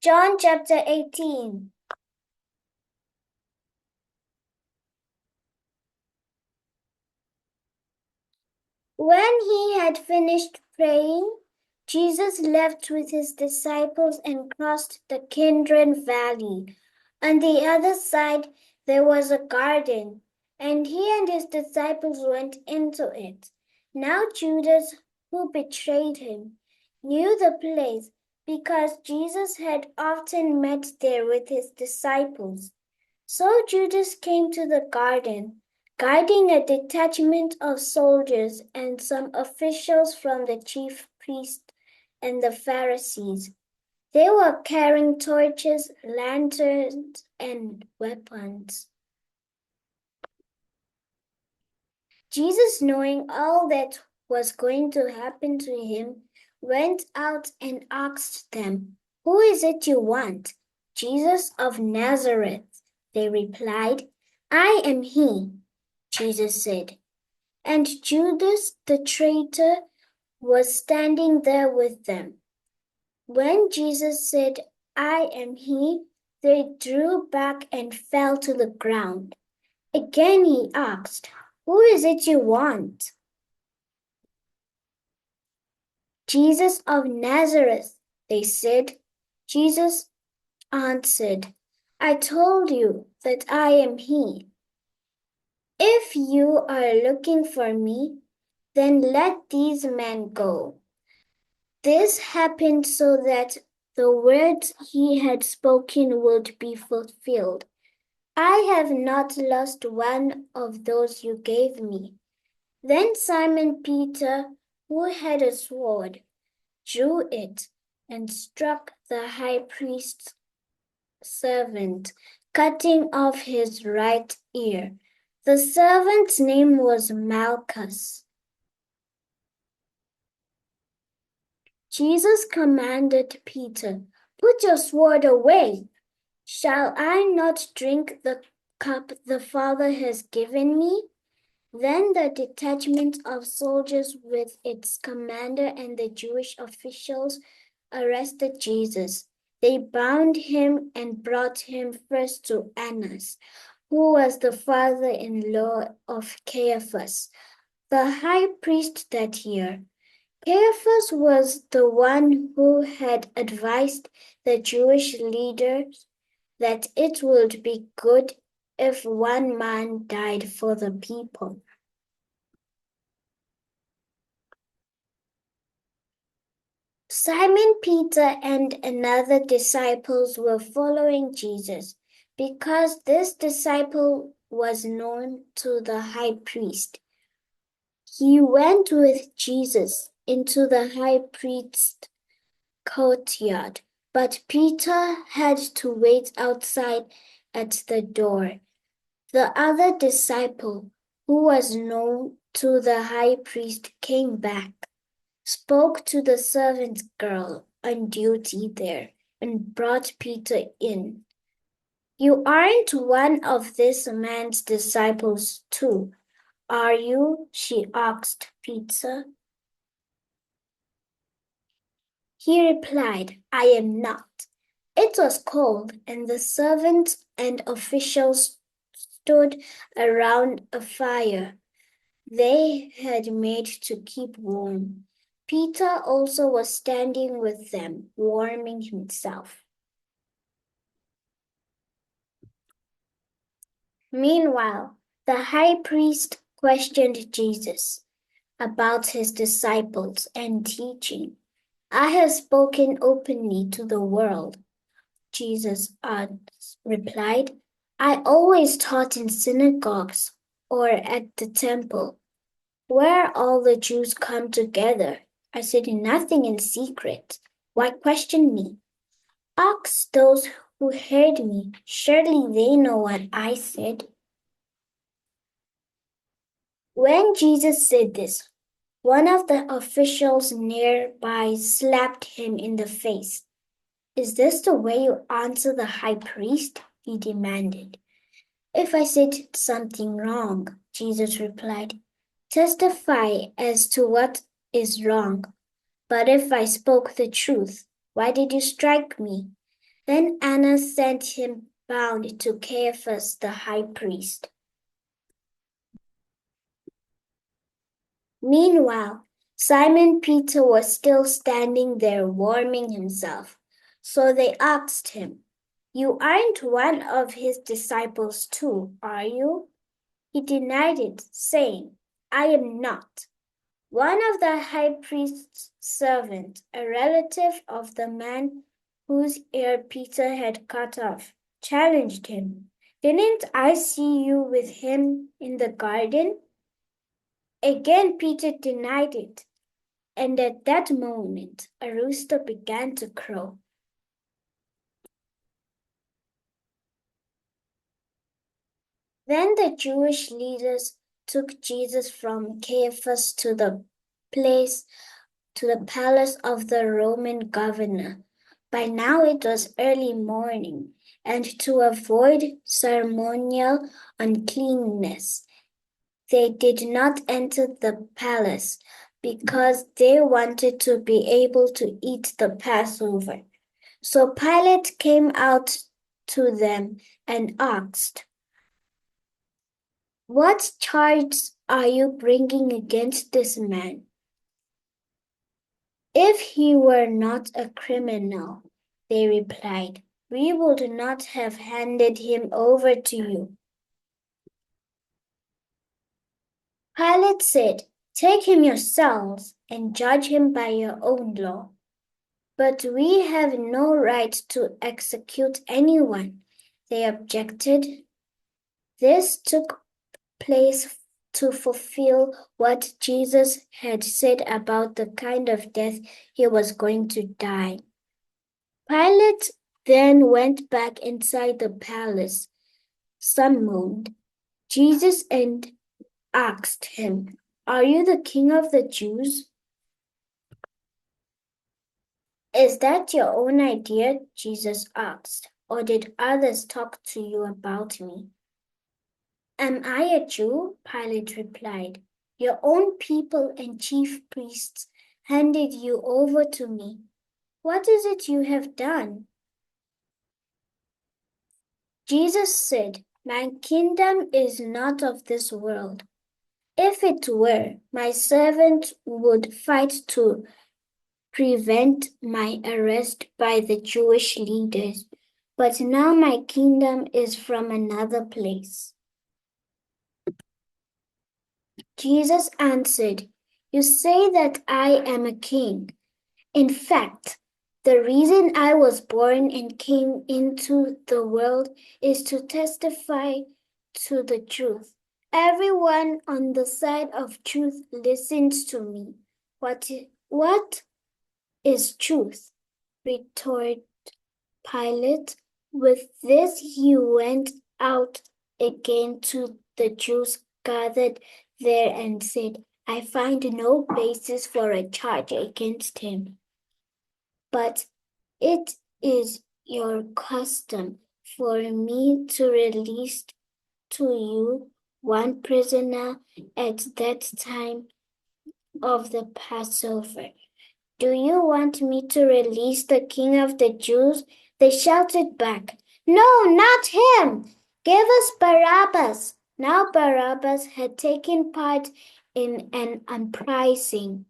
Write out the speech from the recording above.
John chapter 18. When he had finished praying, Jesus left with his disciples and crossed the Kidron Valley. On the other side, there was a garden, and he and his disciples went into it. Now Judas, who betrayed him, knew the place because Jesus had often met there with his disciples. So Judas came to the garden, guiding a detachment of soldiers and some officials from the chief priests and the Pharisees. They were carrying torches, lanterns, and weapons. Jesus, knowing all that was going to happen to him, went out and asked them, "Who is it you want?" "Jesus of Nazareth," they replied. "I am he," Jesus said. And Judas the traitor was standing there with them. When Jesus said, "I am he," they drew back and fell to the ground. Again he asked, "Who is it you want?" "Jesus of Nazareth," they said. Jesus answered, "I told you that I am he. If you are looking for me, then let these men go." This happened so that the words he had spoken would be fulfilled. "I have not lost one of those you gave me." Then Simon Peter, who had a sword, drew it and struck the high priest's servant, cutting off his right ear. The servant's name was Malchus. Jesus commanded Peter, "Put your sword away. Shall I not drink the cup the Father has given me?" Then the detachment of soldiers with its commander and the Jewish officials arrested Jesus. They bound him and brought him first to Annas, who was the father-in-law of Caiaphas, the high priest that year. Caiaphas was the one who had advised the Jewish leaders that it would be good if one man died for the people. Simon Peter and another disciples were following Jesus because this disciple was known to the high priest. He went with Jesus into the high priest's courtyard, but Peter had to wait outside at the door. The other disciple, who was known to the high priest, came back, spoke to the servant girl on duty there, and brought Peter in. "You aren't one of this man's disciples, too, are you?" she asked Peter. He replied, "I am not." It was cold, and the servants and officials stood around a fire they had made to keep warm. Peter also was standing with them, warming himself. Meanwhile, the high priest questioned Jesus about his disciples and teaching. "I have spoken openly to the world," Jesus replied. "I always taught in synagogues or at the temple, where all the Jews come together. I said nothing in secret. Why question me? Ask those who heard me. Surely they know what I said." When Jesus said this, one of the officials nearby slapped him in the face. "Is this the way you answer the high priest?" he demanded. "If I said something wrong," Jesus replied, "testify as to what is wrong. But if I spoke the truth, why did you strike me?" Then Annas sent him bound to Caiaphas the high priest. Meanwhile, Simon Peter was still standing there warming himself. So they asked him, "You aren't one of his disciples too, are you?" He denied it, saying, "I am not." One of the high priest's servants, a relative of the man whose ear Peter had cut off, challenged him. "Didn't I see you with him in the garden?" Again Peter denied it, and at that moment a rooster began to crow. Then the Jewish leaders took Jesus from Caiaphas to the palace of the Roman governor. By now it was early morning, and to avoid ceremonial uncleanness, they did not enter the palace because they wanted to be able to eat the Passover. So Pilate came out to them and asked, "What charge are you bringing against this man?" "If he were not a criminal," they replied, "we would not have handed him over to you." Pilate said, "Take him yourselves and judge him by your own law." "But we have no right to execute anyone," they objected. This took place to fulfill what Jesus had said about the kind of death he was going to die. Pilate then went back inside the palace, summoned Jesus, and asked him, "Are you the king of the Jews?" "Is that your own idea?" Jesus asked. "Or did others talk to you about me?" "Am I a Jew?" Pilate replied. "Your own people and chief priests handed you over to me. What is it you have done?" Jesus said, "My kingdom is not of this world. If it were, my servant would fight to prevent my arrest by the Jewish leaders, but now my kingdom is from another place." Jesus answered, "You say that I am a king. In fact, the reason I was born and came into the world is to testify to the truth. Everyone on the side of truth listens to me." What is truth?" retorted Pilate. With this he went out again to the Jews gathered there and said, "I find no basis for a charge against him. But it is your custom for me to release to you one prisoner at that time of the Passover. Do you want me to release the king of the Jews?" They shouted back, "No, not him! Give us Barabbas." Now Barabbas had taken part in an uprising